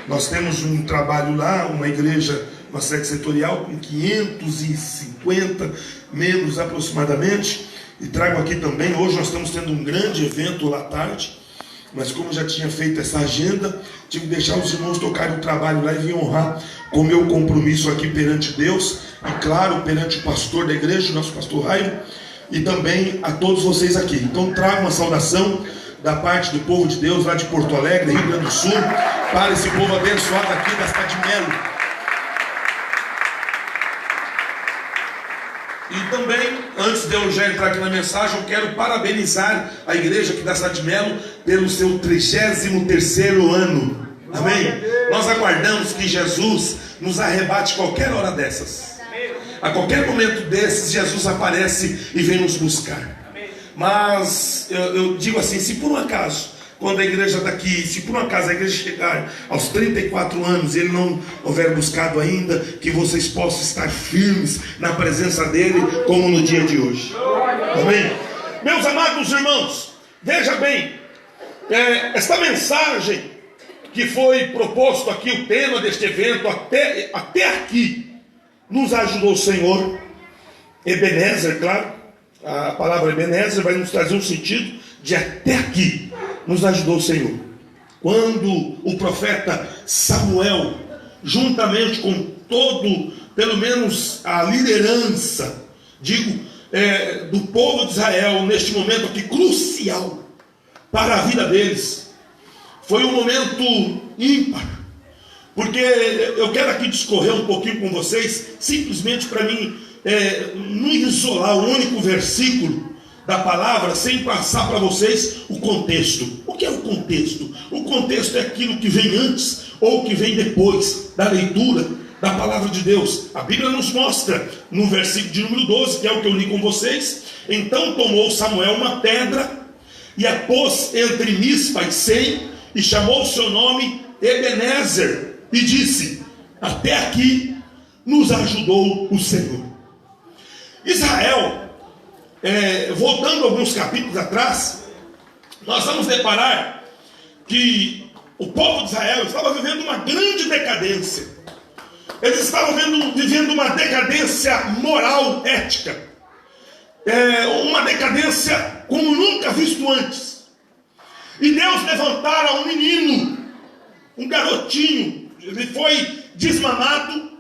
Nós temos um trabalho lá, uma igreja, uma sede setorial com 550 membros aproximadamente. E trago aqui também, hoje nós estamos tendo um grande evento lá à tarde, mas como eu já tinha feito essa agenda, tive que deixar os irmãos tocarem o trabalho lá e vim honrar com o meu compromisso aqui perante Deus, e claro, perante o pastor da igreja, o nosso pastor Raio, e também a todos vocês aqui. Então trago uma saudação da parte do povo de Deus lá de Porto Alegre, Rio Grande do Sul, para esse povo abençoado aqui da cidade de Melo. E também, antes de eu já entrar aqui na mensagem, eu quero parabenizar a igreja aqui da cidade de Melo pelo seu 33º ano. Amém? Nós aguardamos que Jesus nos arrebate qualquer hora dessas. A qualquer momento desses, Jesus aparece e vem nos buscar. Mas eu digo assim, se por um acaso, quando a igreja daqui, se por um acaso a igreja chegar aos 34 anos e ele não houver buscado ainda, que vocês possam estar firmes na presença dele, como no dia de hoje. Amém? Meus amados irmãos, veja bem, esta mensagem que foi proposto aqui, o tema deste evento, até aqui, nos ajudou o Senhor. Ebenezer, claro, a palavra Ebenezer vai nos trazer um sentido de até aqui. Nos ajudou o Senhor. Quando o profeta Samuel, juntamente com todo, pelo menos a liderança, do povo de Israel, neste momento aqui crucial para a vida deles, foi um momento ímpar, porque eu quero aqui discorrer um pouquinho com vocês, simplesmente para mim não isolar o único versículo da palavra, sem passar para vocês o contexto. O que é o contexto? O contexto é aquilo que vem antes ou que vem depois da leitura da palavra de Deus. A Bíblia nos mostra no versículo de número 12, que é o que eu li com vocês: então tomou Samuel uma pedra e a pôs entre Mispa e Sem, e chamou o seu nome Ebenezer, e disse: até aqui nos ajudou o Senhor. Israel, voltando alguns capítulos atrás, nós vamos deparar que o povo de Israel estava vivendo uma grande decadência. Eles estavam vivendo uma decadência moral, ética, uma decadência como nunca visto antes. E Deus levantara um menino, um garotinho. Ele foi desmamado,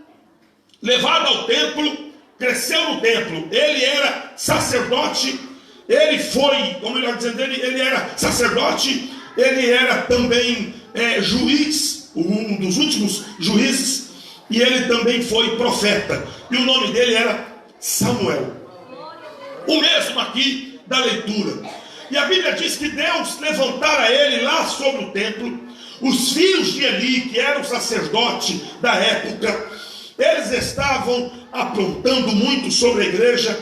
levado ao templo, cresceu no templo. Ele era sacerdote, ele foi, ou melhor dizendo, ele era sacerdote, ele era também juiz, um dos últimos juízes, e ele também foi profeta, e o nome dele era Samuel, o mesmo aqui da leitura. E a Bíblia diz que Deus levantara ele lá sobre o templo. Os filhos de Eli, que eram o sacerdote da época, eles estavam aprontando muito sobre a igreja,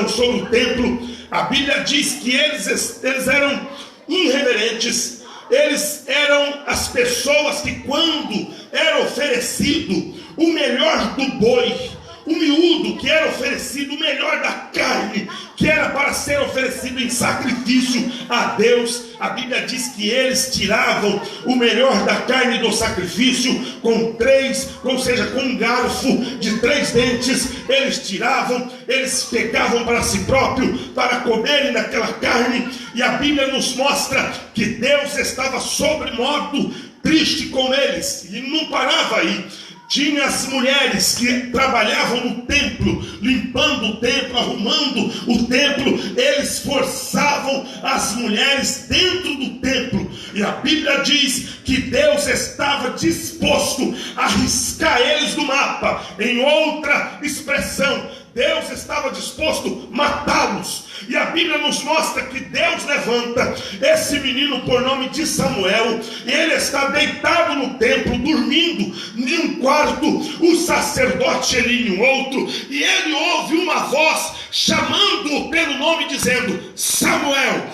sobre o templo. A Bíblia diz que eles eram irreverentes. Eles eram as pessoas que, quando era oferecido o melhor do boi, o miúdo que era oferecido, o melhor da carne, que era para ser oferecido em sacrifício a Deus, a Bíblia diz que eles tiravam o melhor da carne do sacrifício com um garfo de 3 dentes. Eles tiravam, eles pegavam para si próprio, para comerem daquela carne. E a Bíblia nos mostra que Deus estava sobremodo triste com eles, e não parava aí. Tinha as mulheres que trabalhavam no templo, limpando o templo, arrumando o templo. Eles forçavam as mulheres dentro do templo. E a Bíblia diz que Deus estava disposto a riscar eles do mapa. Em outra expressão, Deus estava disposto a matá-los. E a Bíblia nos mostra que Deus levanta esse menino por nome de Samuel, e ele está deitado no templo, dormindo em um quarto, o sacerdote Eli em outro, e ele ouve uma voz chamando-o pelo nome, dizendo: Samuel.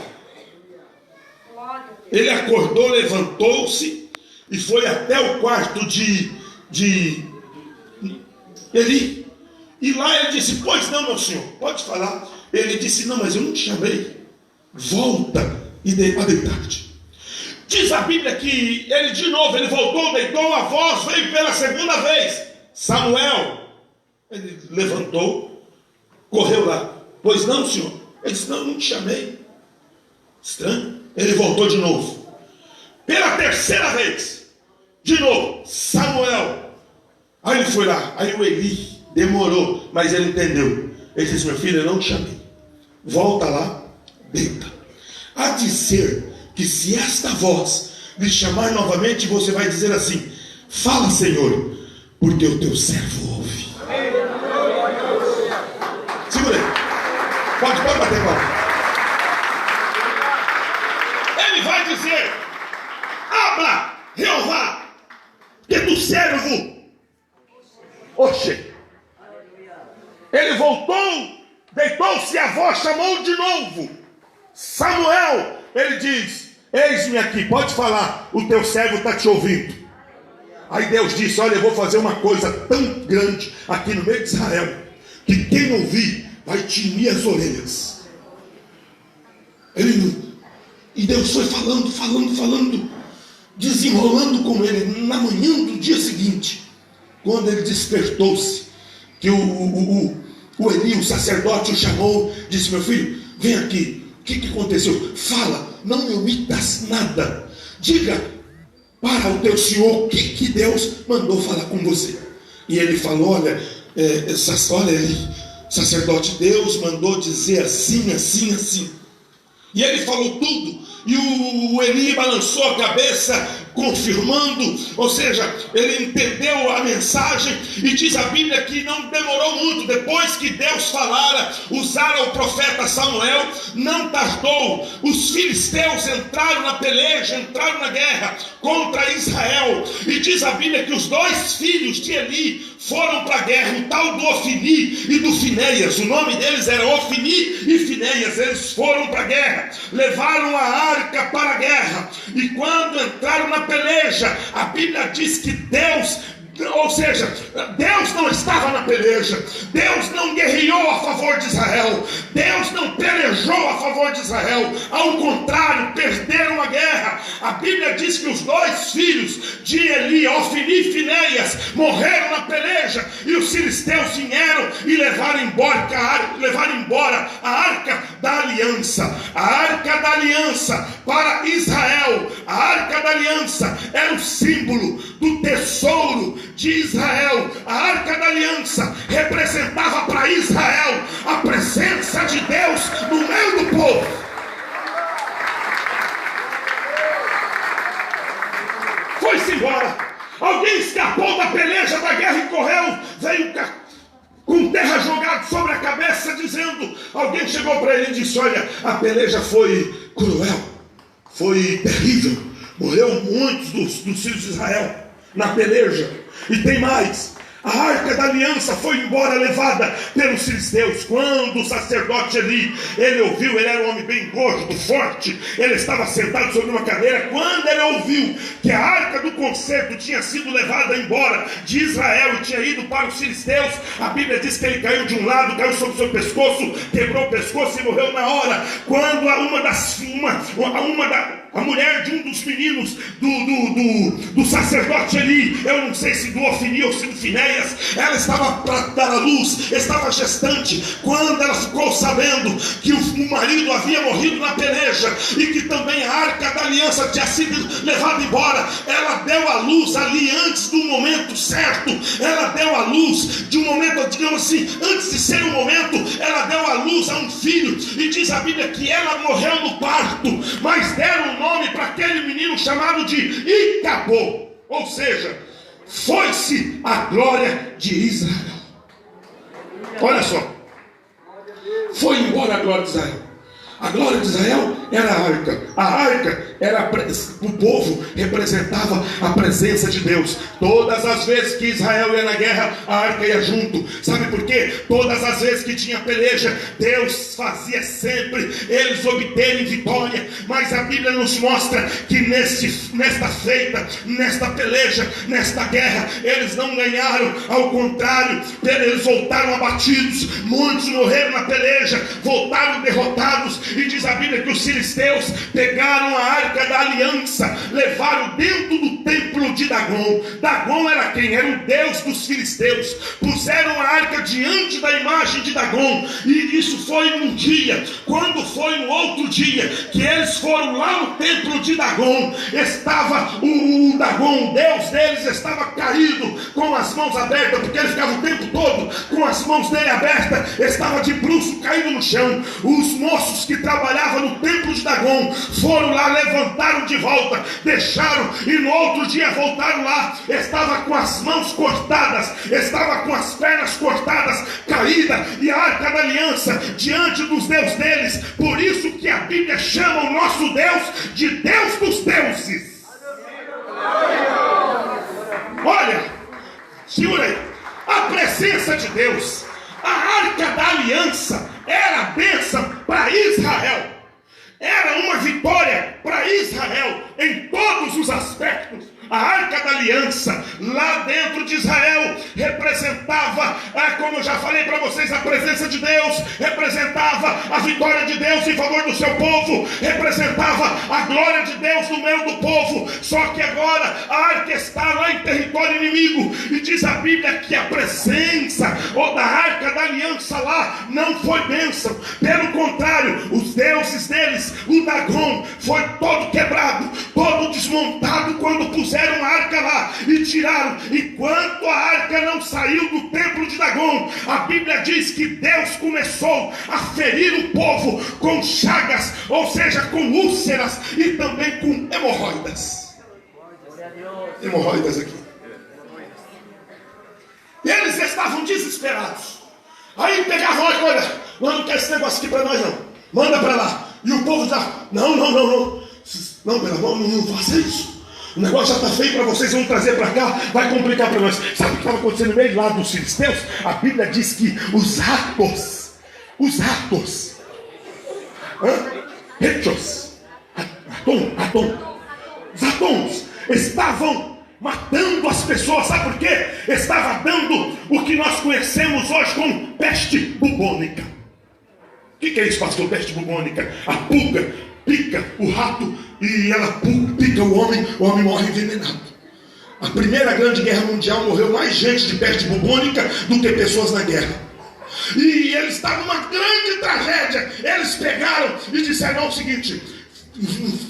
Ele acordou, levantou-se e foi até o quarto de Eli. E lá ele disse: pois não, meu senhor, pode falar. Ele disse: não, mas eu não te chamei. Volta e para deitar-te. Diz a Bíblia que ele de novo, ele voltou, deitou, a voz veio pela segunda vez. Samuel, ele levantou, correu lá. Pois não, senhor? Ele disse, não te chamei. Estranho. Ele voltou de novo. Pela terceira vez, de novo, Samuel. Aí ele foi lá, aí o Eli demorou, mas ele entendeu. Ele disse, meu filho, eu não te chamei. Volta lá, deita. Há de ser que se esta voz lhe chamar novamente, você vai dizer assim, fala, Senhor, porque o teu servo ouve. Segura aí. Pode bater palma. Ele vai dizer, habla, Jeová, que tu servo. Oxe. Ele voltou, deitou-se, a voz chamou de novo. Samuel, ele diz, eis-me aqui, pode falar, o teu servo está te ouvindo. Aí Deus disse, olha, eu vou fazer uma coisa tão grande aqui no meio de Israel, que quem ouvir vai tinir as orelhas. E Deus foi falando, desenrolando com ele. Na manhã do dia seguinte, quando ele despertou-se, que o Eli, o sacerdote, o chamou, disse, meu filho, vem aqui, o que aconteceu? Fala, não me omitas nada, diga para o teu senhor o que Deus mandou falar com você. E ele falou, olha, sacerdote, Deus mandou dizer assim, assim, assim. E ele falou tudo. E o Eli balançou a cabeça, confirmando, ou seja, ele entendeu a mensagem. E diz a Bíblia que não demorou muito, depois que Deus falara, usara o profeta Samuel, não tardou, os filisteus entraram na peleja, entraram na guerra contra Israel. E diz a Bíblia que os dois filhos de Eli foram para a guerra, o tal do Ofni e do Finéias. O nome deles era Ofni e Finéias. Eles foram para a guerra, levaram a arca para a guerra, e quando entraram na peleja, a Bíblia diz que Deus, ou seja, Deus não estava na peleja, Deus não guerreou a favor de Israel, Deus não pelejou a favor de Israel, ao contrário, perderam a guerra. A Bíblia diz que os dois filhos de Eli, Ofni e Finéias, morreram na peleja, e os filisteus vieram e levaram embora a arca da aliança. A arca da aliança para Israel, a arca da aliança era o símbolo do tesouro de Israel. A arca da aliança representava para Israel a presença de Deus no meio do povo. Foi-se embora. Alguém escapou da peleja da guerra e correu, veio com terra jogada sobre a cabeça, dizendo, alguém chegou para ele e disse, olha, a peleja foi cruel, foi terrível, morreu muitos dos filhos de Israel na peleja. E tem mais, a arca da aliança foi embora, levada pelos filisteus. Quando o sacerdote Eli, ele ouviu, ele era um homem bem gordo, forte, ele estava sentado sobre uma cadeira. Quando ele ouviu que a arca do concerto tinha sido levada embora de Israel e tinha ido para os filisteus, a Bíblia diz que ele caiu de um lado, caiu sobre o seu pescoço, quebrou o pescoço e morreu na hora. Quando a mulher de um dos meninos do sacerdote Eli, eu não sei se do Ofni ou se do Finéias, ela estava para dar a luz, estava gestante. Quando ela ficou sabendo que o marido havia morrido na peleja e que também a arca da aliança tinha sido levada embora, ela deu a luz ali antes do momento certo. Ela deu a luz de um momento, digamos assim, antes de ser o momento, ela deu a luz a um filho. E diz a Bíblia que ela morreu no parto, mas deram um nome para aquele menino chamado de Icabô, ou seja, foi-se a glória de Israel. Olha só, foi embora a glória de Israel. A glória de Israel era a arca. A arca era o povo, representava a presença de Deus. Todas as vezes que Israel ia na guerra, a arca ia junto. Sabe por quê? Todas as vezes que tinha peleja, Deus fazia sempre eles obterem vitória. Mas a Bíblia nos mostra que nesta feita, nesta peleja, nesta guerra, eles não ganharam. Ao contrário, eles voltaram abatidos. Muitos morreram na peleja, voltaram derrotados. E diz a Bíblia que os filisteus pegaram a arca da aliança, levaram dentro do templo de Dagom. Dagom era quem? Era o deus dos filisteus. Puseram a arca diante da imagem de Dagom, e isso foi num dia. Quando foi no outro dia que eles foram lá no templo de Dagom, estava o Dagom, o deus deles, estava caído com as mãos abertas, porque ele ficava o tempo todo com as mãos dele abertas, estava de bruço caído no chão. Os moços que trabalhavam no templo de Dagom foram lá, levantaram de volta, deixaram, e no outro dia voltaram lá, estava com as mãos cortadas, estava com as pernas cortadas, caída, e a arca da aliança diante dos deuses deles. Por isso que a Bíblia chama o nosso Deus de Deus dos deuses. Olha, segura aí, a presença de Deus, a arca da aliança era a bênção para Israel, era uma vitória para Israel em todos os aspectos. A arca da aliança lá dentro de Israel representava, como eu já falei para vocês, a presença de Deus, representava a vitória de Deus em favor do seu povo, representava a glória de Deus no meio do povo. Só que agora a arca está lá em território inimigo, e diz a Bíblia que a presença ou da arca da aliança lá não foi bênção, pelo contrário, os deuses deles, o Dagom, foi todo quebrado, todo desmontado quando puseram a arca lá e tiraram. Enquanto a arca não saiu do templo de Dagom, a Bíblia diz que Deus começou a ferir o povo com chagas, ou seja, com úlceras e também com hemorroidas. Hemorroidas aqui. E eles estavam desesperados. Aí pegavam, olha, não quer esse negócio aqui para nós não, manda para lá. E o povo já, não, pelo amor, não faça isso. O negócio já está feio para vocês, vão trazer para cá, vai complicar para nós. Sabe o que estava acontecendo no meio lá dos filisteus? A Bíblia diz que os ratos, os atons estavam matando as pessoas. Sabe por quê? Estava dando o que nós conhecemos hoje como peste bubônica. O que é isso, pastor? Peste bubônica? A pulga pica o rato e ela pica o homem morre envenenado. A primeira grande guerra mundial morreu mais gente de peste bubônica do que pessoas na guerra. E eles estavam numa grande tragédia. Eles pegaram e disseram o seguinte,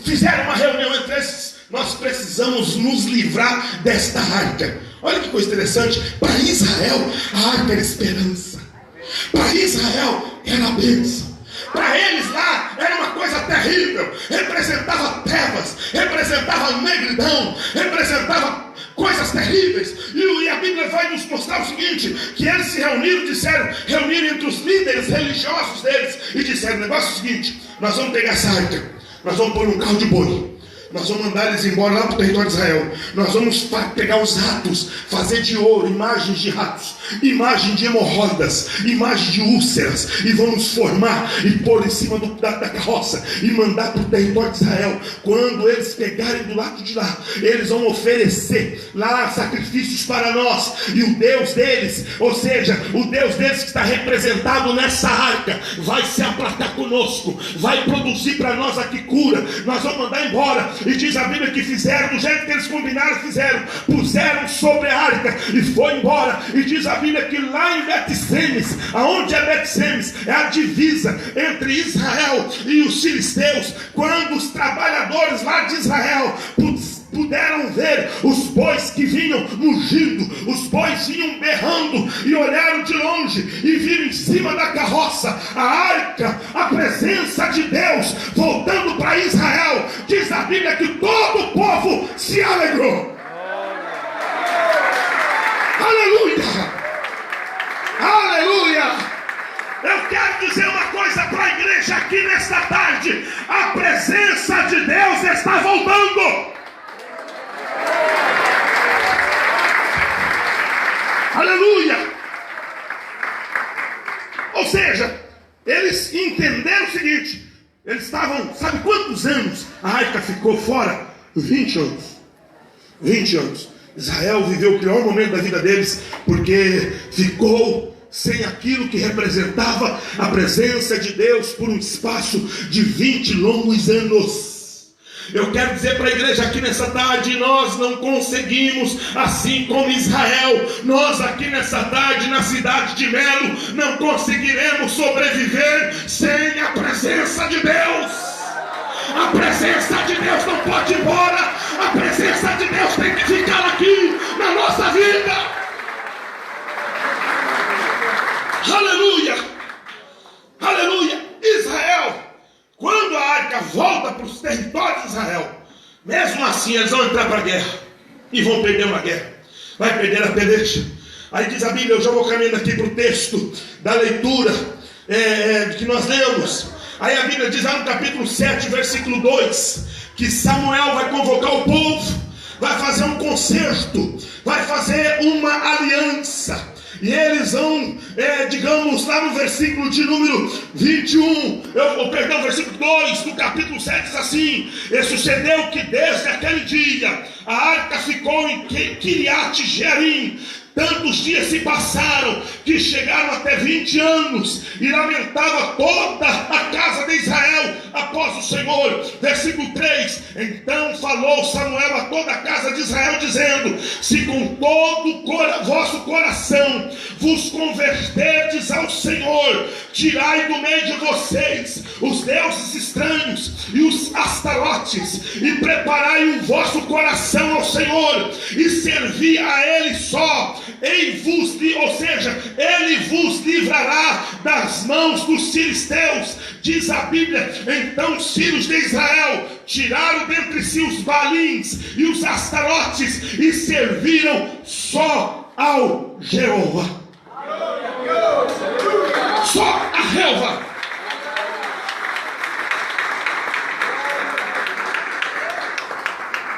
fizeram uma reunião entre eles: nós precisamos nos livrar desta arca. Olha que coisa interessante. Para Israel a arca era esperança, para Israel era a bênção. Para eles lá era uma coisa terrível, representava trevas, representava negridão, representava coisas terríveis. E a Bíblia vai nos mostrar o seguinte, que eles se reuniram entre os líderes religiosos deles e disseram: o negócio é o seguinte, nós vamos pegar essa arca, nós vamos pôr num carro de boi, nós vamos mandar eles embora lá para o território de Israel. Nós vamos pegar os ratos, fazer de ouro imagens de ratos, imagem de hemorroidas, imagem de úlceras, e vamos formar e pôr em cima da carroça e mandar para o território de Israel. Quando eles pegarem do lado de lá, eles vão oferecer lá sacrifícios para nós, e o Deus deles, ou seja, o Deus deles que está representado nessa arca, vai se aplacar conosco, vai produzir para nós aqui cura. Nós vamos mandar embora. E diz a Bíblia que fizeram do jeito que eles combinaram, puseram sobre a arca e foi embora. E diz a Bíblia que lá em Bet-Semes, aonde é Bet-Semes, é a divisa entre Israel e os filisteus. Quando os trabalhadores lá de Israel puderam ver os bois que vinham mugindo, os bois vinham berrando, e olharam de longe e viram em cima da carroça a arca, a presença de Deus voltando para Israel. Diz a Bíblia que todo o povo se alegrou. Aleluia! Aleluia! Eu quero dizer uma coisa para a igreja aqui nesta tarde: a presença de Deus está voltando. Aleluia! Ou seja, eles entenderam o seguinte: eles estavam, sabe quantos anos a arca ficou fora? 20 anos. 20 anos. Israel viveu o pior momento da vida deles, porque ficou sem aquilo que representava a presença de Deus por um espaço de 20 longos anos. Eu quero dizer para a igreja aqui nessa tarde, nós não conseguimos, assim como Israel, nós aqui nessa tarde, na cidade de Melo, não conseguiremos sobreviver sem a presença de Deus. A presença de Deus não pode ir embora, a presença de Deus tem que ficar aqui na nossa vida. Aleluia, aleluia. Israel, quando a arca volta para os territórios de Israel, mesmo assim eles vão entrar para a guerra e vão perder uma guerra, vai perder a peleja. Aí diz a Bíblia, eu já vou caminhando aqui para o texto da leitura que nós lemos. Aí a Bíblia diz lá no capítulo 7, versículo 2, que Samuel vai convocar o povo, vai fazer um concerto, vai fazer uma aliança. E eles vão, digamos, lá no versículo de número 21, versículo 2 do capítulo 7 diz assim: e sucedeu que desde aquele dia a arca ficou em Kiriat Jearim. Tantos dias se passaram que chegaram até 20 anos, e lamentava toda a casa de Israel após o Senhor. Versículo 3: então falou Samuel a toda a casa de Israel, dizendo: se com todo o vosso coração vos converterdes ao Senhor, tirai do meio de vocês os deuses estranhos e os astarotes, e preparai o vosso coração ao Senhor, e servi a Ele só. Ele vos livrará das mãos dos filisteus. Diz a Bíblia, então os filhos de Israel tiraram dentre si os balins e os astarotes e serviram só ao Jeová. Só a Jeová.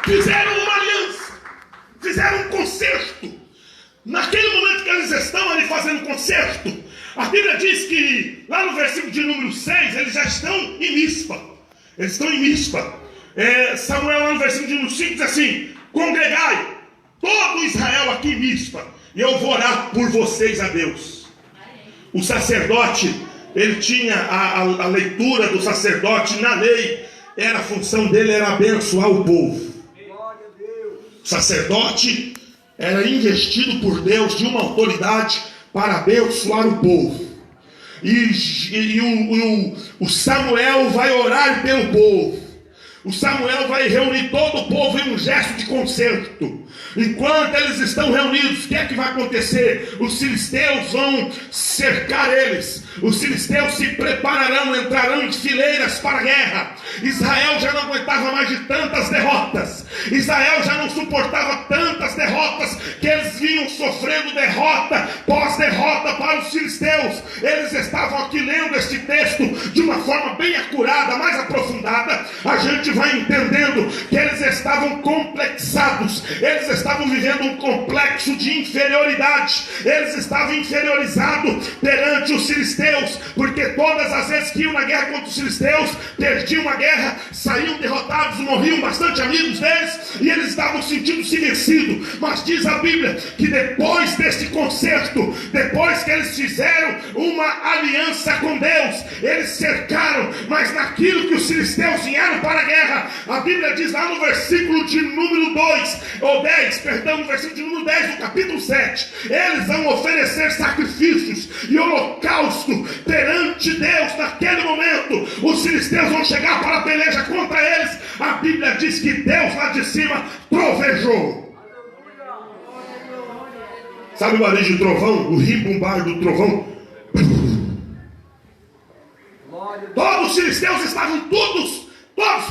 Fizeram uma aliança, fizeram um concerto. Naquele momento que eles estão ali fazendo concerto, a Bíblia diz que lá no versículo de número 6, eles já estão em Mispa. Eles estão em Mispa. Samuel lá no versículo de número 5 diz assim: congregai todo Israel aqui em Mispa, e eu vou orar por vocês a Deus. O sacerdote, ele tinha a leitura do sacerdote na lei, a função dele era abençoar o povo. O sacerdote era investido por Deus de uma autoridade para abençoar o povo. E o Samuel vai orar pelo povo. O Samuel vai reunir todo o povo em um gesto de concerto. Enquanto eles estão reunidos, o que é que vai acontecer? Os filisteus vão cercar eles. Os filisteus se prepararão, entrarão em fileiras para a guerra. Israel já não aguentava mais de tantas derrotas. Israel já não suportava tantas derrotas, que eles vinham sofrendo derrota pós derrota para os filisteus. Eles estavam aqui lendo este texto de uma forma bem acurada, mais aprofundada. A gente vai entendendo que eles estavam complexados. Eles estavam vivendo um complexo de inferioridade. Eles estavam inferiorizados perante os filisteus, porque todas as vezes que iam na guerra contra os filisteus, perdiam a guerra, saíam derrotados, morriam bastante amigos deles, e eles estavam sentindo-se vencidos. Mas diz a Bíblia que depois deste concerto, depois que eles fizeram uma aliança com Deus, eles cercaram, mas naquilo que os filisteus vieram para a guerra, a Bíblia diz lá no versículo de número 2, ou 10, perdão, no versículo de número 10 do capítulo 7, eles vão oferecer sacrifícios e holocausto perante Deus. Naquele momento, os filisteus vão chegar para a peleja contra eles. A Bíblia diz que Deus lá de cima trovejou. Sabe o barulho de trovão? O rimbombar do trovão. Todos os filisteus estavam todos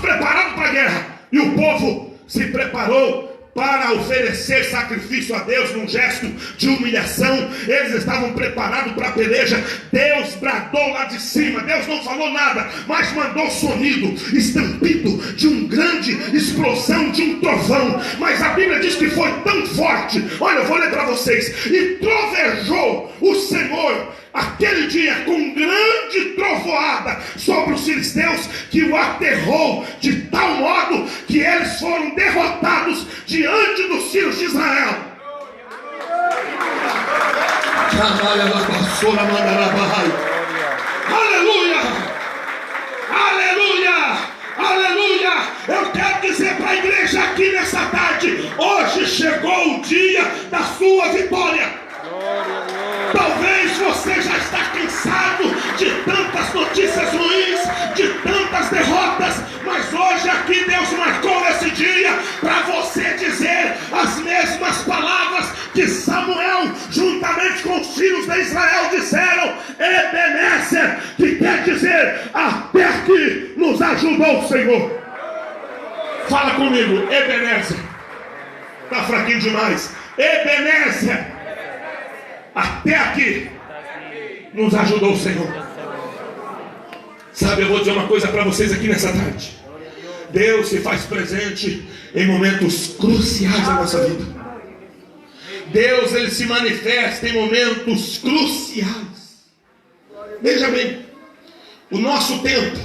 preparados para a guerra, e o povo se preparou para oferecer sacrifício a Deus num gesto de humilhação. Eles estavam preparados para a peleja. Deus bradou lá de cima. Deus não falou nada, mas mandou sonido, estampido de uma grande explosão, de um trovão. Mas a Bíblia diz que foi tão forte. Olha, eu vou ler para vocês. E trovejou o Senhor aquele dia com grande trovoada sobre os filisteus, que o aterrou de tal modo que eles foram derrotados diante dos filhos de Israel. Aleluia! Aleluia! Aleluia! Eu quero dizer para a igreja aqui nessa tarde: hoje chegou o dia da sua vitória. Talvez você já está cansado de tantas notícias ruins, de tantas derrotas, mas hoje aqui Deus marcou esse dia para você dizer as mesmas palavras que Samuel, juntamente com os filhos de Israel, disseram: Ebenezer, que quer dizer até aqui nos ajudou o Senhor. Fala comigo, Ebenezer. Está fraquinho demais. Ebenezer, até aqui nos ajudou o Senhor. Sabe, eu vou dizer uma coisa para vocês aqui nessa tarde. Deus se faz presente em momentos cruciais da nossa vida. Deus, ele se manifesta em momentos cruciais. Veja bem, o nosso tempo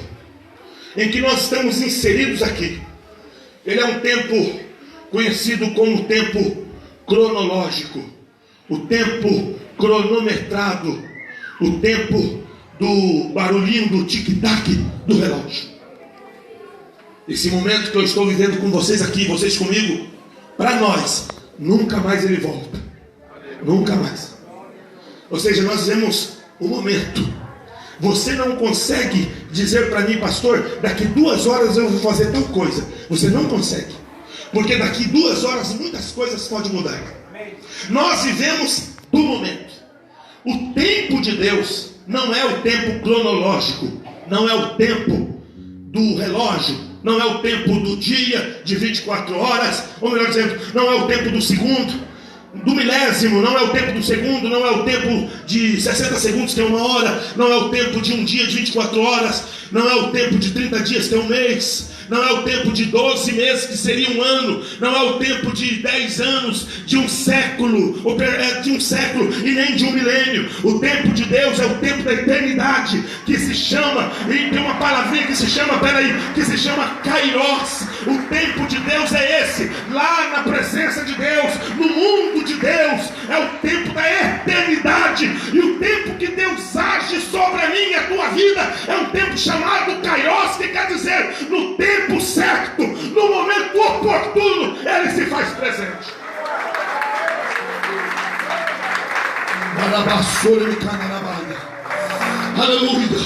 em que nós estamos inseridos aqui, ele é um tempo conhecido como tempo cronológico, o tempo cronometrado, o tempo do barulhinho do tic-tac do relógio. Esse momento que eu estou vivendo com vocês aqui, vocês comigo, para nós, nunca mais ele volta. Nunca mais. Ou seja, nós vivemos um momento. Você não consegue dizer para mim, pastor, daqui 2 horas eu vou fazer tal coisa. Você não consegue. Porque daqui 2 horas muitas coisas podem mudar. Nós vivemos do momento. O tempo de Deus não é o tempo cronológico, não é o tempo do relógio, não é o tempo do dia de 24 horas, ou melhor dizendo, não é o tempo do segundo, do milésimo, não é o tempo do segundo, não é o tempo de 60 segundos que é 1 hora, não é o tempo de um dia de 24 horas, não é o tempo de 30 dias que é 1 mês, não é o tempo de 12 meses que seria 1 ano, não é o tempo de 10 anos, de 1 século, de 1 século e nem de 1 milênio. O tempo de Deus é o tempo da eternidade, que se chama, e tem uma palavrinha que se chama, que se chama Kairos. O tempo de Deus é esse, lá na presença de Deus, no mundo de Deus, é o tempo da eternidade. E o tempo que Deus age sobre a minha e a tua vida é um tempo chamado Kairos, que quer dizer no tempo certo, no momento oportuno, ele se faz presente. Aleluia.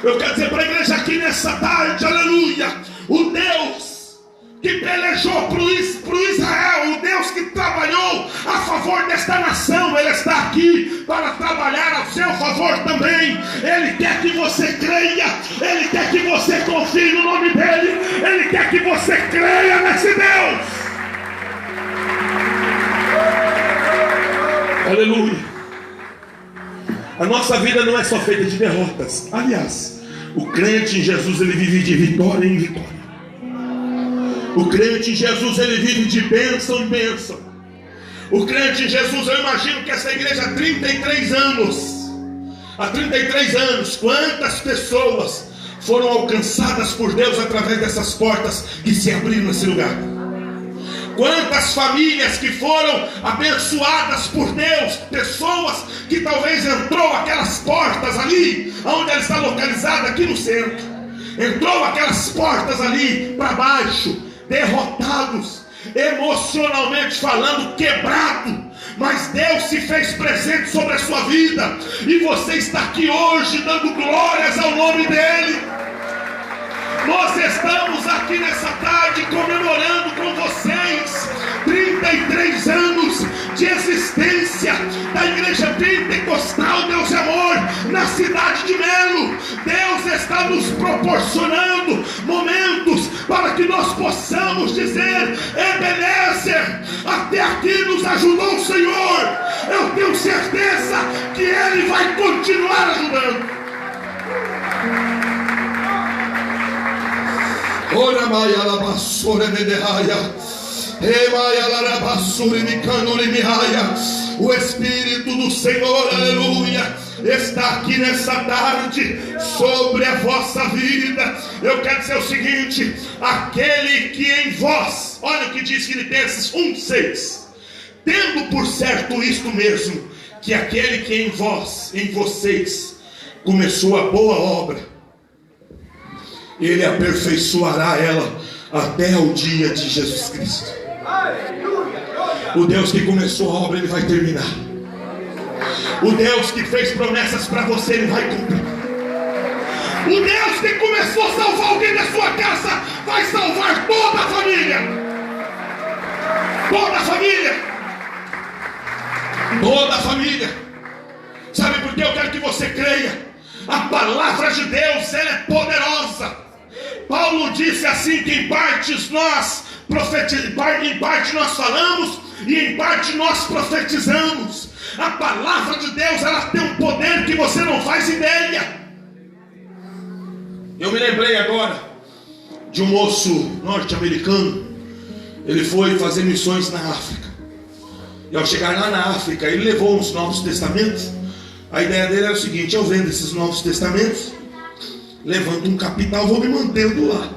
Eu quero dizer para a igreja aqui nessa tarde, aleluia, o Deus que pelejou para o Israel, o Deus que trabalhou a favor desta nação, ele está aqui para trabalhar a seu favor também. Ele quer que você creia, ele quer que você confie no nome dele, ele quer que você creia nesse Deus. Aleluia. A nossa vida não é só feita de derrotas. Aliás, o crente em Jesus, ele vive de vitória em vitória. O crente em Jesus, ele vive de bênção em bênção. O crente em Jesus, eu imagino que essa igreja há 33 anos. Há 33 anos, quantas pessoas foram alcançadas por Deus através dessas portas que se abriram nesse lugar? Quantas famílias que foram abençoadas por Deus, pessoas que talvez entrou aquelas portas ali, onde ela está localizada, aqui no centro, entrou aquelas portas ali para baixo, derrotados, emocionalmente falando, quebrado, mas Deus se fez presente sobre a sua vida, e você está aqui hoje dando glórias ao nome dele. Nós estamos aqui nessa tarde comemorando com vocês 33 anos de existência da Igreja Pentecostal Deus é Amor na cidade de Melo. Deus está nos proporcionando momentos para que nós possamos dizer: Ebenezer, até aqui nos ajudou o Senhor. Eu tenho certeza que Ele vai continuar ajudando. Ora mai alla basura medehaia, e mai alla basura me canore mehaia. O Espírito do Senhor, aleluia, está aqui nessa tarde sobre a vossa vida. Eu quero dizer o seguinte: aquele que em vós, olha o que diz Filipenses 1:6, tendo por certo isto mesmo, que aquele que em vós, em vocês, começou a boa obra, Ele aperfeiçoará ela até o dia de Jesus Cristo. O Deus que começou a obra, Ele vai terminar. O Deus que fez promessas para você, Ele vai cumprir. O Deus que começou a salvar alguém da sua casa, vai salvar toda a família. Toda a família. Toda a família. Sabe por que eu quero que você creia? A palavra de Deus, ela é poderosa. Paulo disse assim, que em parte nós falamos e em parte nós profetizamos. A palavra de Deus, ela tem um poder que você não faz ideia. Eu me lembrei agora de um moço norte-americano. Ele foi fazer missões na África. E ao chegar lá na África, ele levou uns Novos Testamentos. A ideia dele era o seguinte: eu vendo esses Novos Testamentos, levanto um capital, vou me mantendo lá,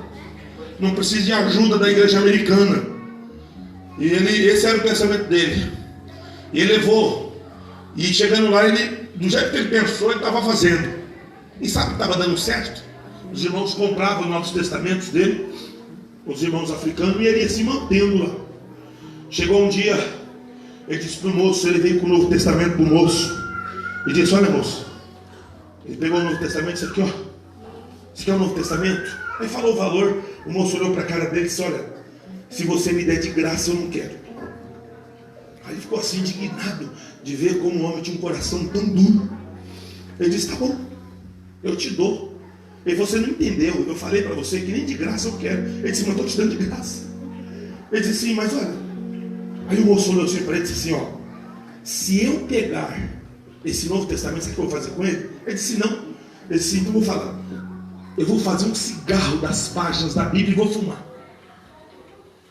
não preciso de ajuda da igreja americana. E esse era o pensamento dele. E ele levou. E chegando lá, ele, do jeito que ele pensou, ele estava fazendo. E sabe que estava dando certo? Os irmãos compravam os Novos Testamentos dele, os irmãos africanos, e ele ia se mantendo lá. Chegou um dia, ele disse para o moço, ele veio com o Novo Testamento para o moço, e disse: olha, moço, ele pegou o Novo Testamento, isso aqui, ó, isso aqui é o Novo Testamento. Aí falou o valor. O moço olhou para a cara dele e disse: olha, se você me der de graça, eu não quero. Aí ele ficou assim indignado de ver como o homem tinha um coração tão duro. Ele disse: tá bom, eu te dou. E você não entendeu, eu falei para você que nem de graça eu quero. Ele disse: mas eu estou te dando de graça. Ele disse: sim, mas olha. Aí o moço olhou assim para ele e disse assim: ó, se eu pegar esse Novo Testamento, sabe o que eu vou fazer com ele? Ele disse: não. Ele disse: então eu vou falar, eu vou fazer um cigarro das páginas da Bíblia e vou fumar.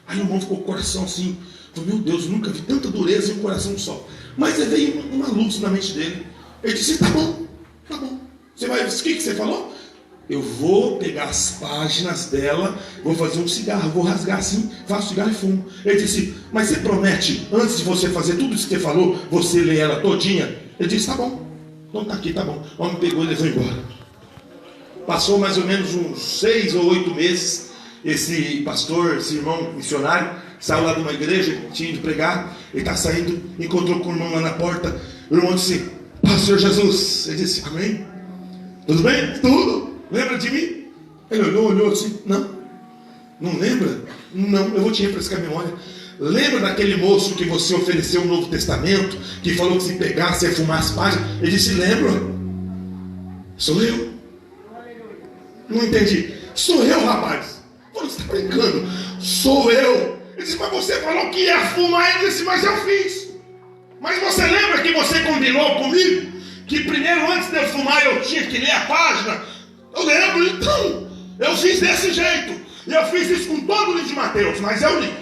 Aí o irmão ficou com o coração assim, falou: meu Deus, eu nunca vi tanta dureza em um coração só. Mas aí veio uma luz na mente dele. Ele disse: tá bom, tá bom. Você vai, o que você falou? Eu vou pegar as páginas dela, vou fazer um cigarro, vou rasgar assim, faço cigarro e fumo. Ele disse: mas você promete, antes de você fazer tudo isso que você falou, você lê ela todinha? Ele disse: tá bom, então tá aqui, tá bom. O homem pegou e levou embora. Passou mais ou menos uns 6 ou 8 meses. Esse pastor, esse irmão missionário, saiu lá de uma igreja, tinha ido pregar. Ele está saindo, encontrou com o irmão lá na porta. O irmão disse: Pastor Jesus. Ele disse: amém? Tudo bem? Tudo? Lembra de mim? Ele olhou assim: não lembra? Não, eu vou te refrescar a memória. Lembra daquele moço que você ofereceu o Novo Testamento, que falou que se pegasse ia fumar as páginas? Ele disse: lembro. Sou eu. Não entendi. Sou eu, rapaz. Você está brincando? Sou eu. Ele disse: mas você falou que ia fumar. Ele disse: mas eu fiz. Mas você lembra que você combinou comigo que primeiro, antes de eu fumar, eu tinha que ler a página? Eu lembro. Então, eu fiz desse jeito. E eu fiz isso com todo o livro de Mateus, mas eu li.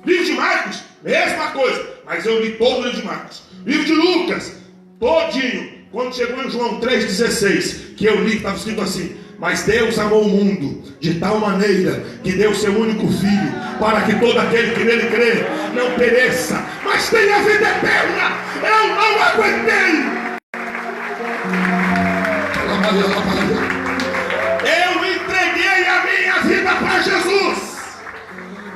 Livro de Marcos, mesma coisa, mas eu li todo o livro de Marcos. Livro de Lucas, todinho. Quando chegou em João 3,16, que eu li, estava escrito assim: mas Deus amou o mundo de tal maneira que deu seu único filho, para que todo aquele que nele crê não pereça, mas tenha vida eterna. Eu não aguentei. Eu entreguei a minha vida para Jesus.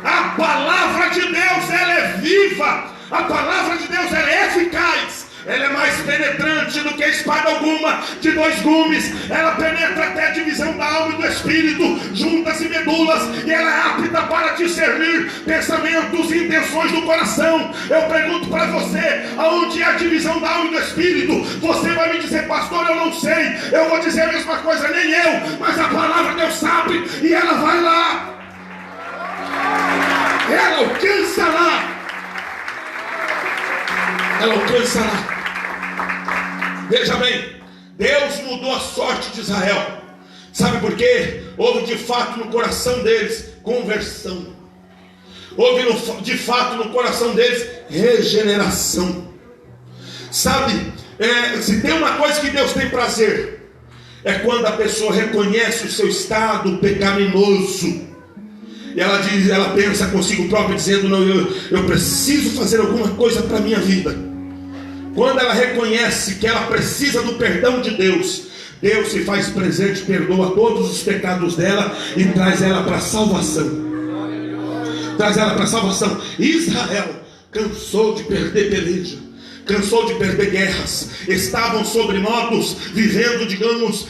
A palavra de Deus, ela é viva. A palavra de Deus, ela é eficaz. Ela é mais penetrante do que espada alguma de 2 gumes. Ela penetra até a divisão da alma e do espírito, juntas e medulas, e ela é apta para discernir pensamentos e intenções do coração. Eu pergunto para você: aonde é a divisão da alma e do espírito? Você vai me dizer: pastor, eu não sei. Eu vou dizer a mesma coisa, nem eu. Mas a palavra Deus sabe, e ela vai lá. Ela alcança lá. Ela alcança lá. Veja bem, Deus mudou a sorte de Israel. Sabe por quê? Houve de fato no coração deles conversão. Houve de fato no coração deles regeneração. Sabe, se tem uma coisa que Deus tem prazer, é quando a pessoa reconhece o seu estado pecaminoso. E ela pensa consigo própria, dizendo: não, eu preciso fazer alguma coisa para a minha vida. quando ela reconhece que ela precisa do perdão de Deus, Deus se faz presente, perdoa todos os pecados dela e traz ela para a salvação. Traz ela para a salvação. Israel cansou de perder peleja, cansou de perder guerras, estavam sobre modos, vivendo, digamos,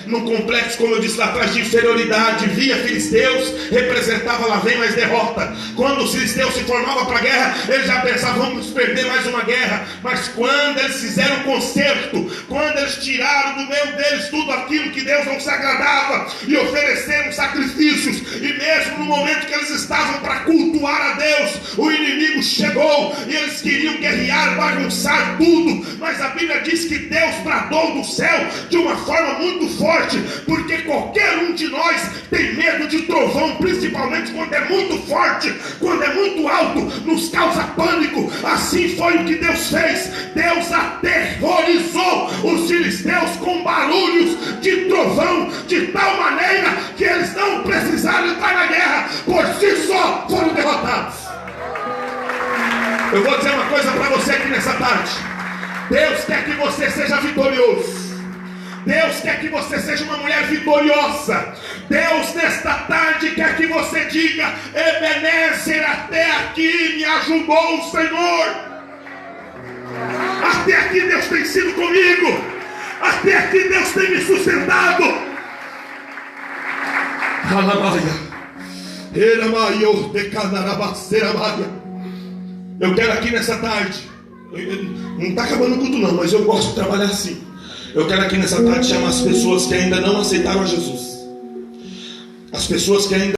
num complexo, como eu disse lá atrás, de inferioridade. Via filisteus, representava lá vem mais derrota. Quando os filisteus se formavam para a guerra, eles já pensavam, vamos perder mais uma guerra. Mas quando eles fizeram um concerto, quando eles tiraram do meio deles tudo aquilo que Deus não se agradava e ofereceram sacrifícios, e mesmo no momento que eles estavam para cultuar a Deus, o inimigo chegou e eles queriam guerrear, bagunçar tudo. Mas a Bíblia diz que Deus bradou do céu de uma forma muito forte, porque qualquer um de nós tem medo de trovão, principalmente quando é muito forte, quando é muito alto, nos causa pânico. Assim foi o que Deus fez. Deus aterrorizou os filisteus com barulhos de trovão, de tal maneira que eles não precisaram entrar na guerra, por si só foram derrotados. Eu vou dizer uma coisa para você aqui nessa tarde. Deus quer que você seja vitorioso. Deus quer que você seja uma mulher vitoriosa. Deus nesta tarde quer que você diga: Ebenezer, até aqui me ajudou o Senhor. Até aqui Deus tem sido comigo. Até aqui Deus tem me sustentado. Eu quero aqui nessa tarde, não está acabando o culto não, mas eu gosto de trabalhar assim. Eu quero aqui nessa tarde chamar as pessoas que ainda não aceitaram a Jesus, as pessoas que ainda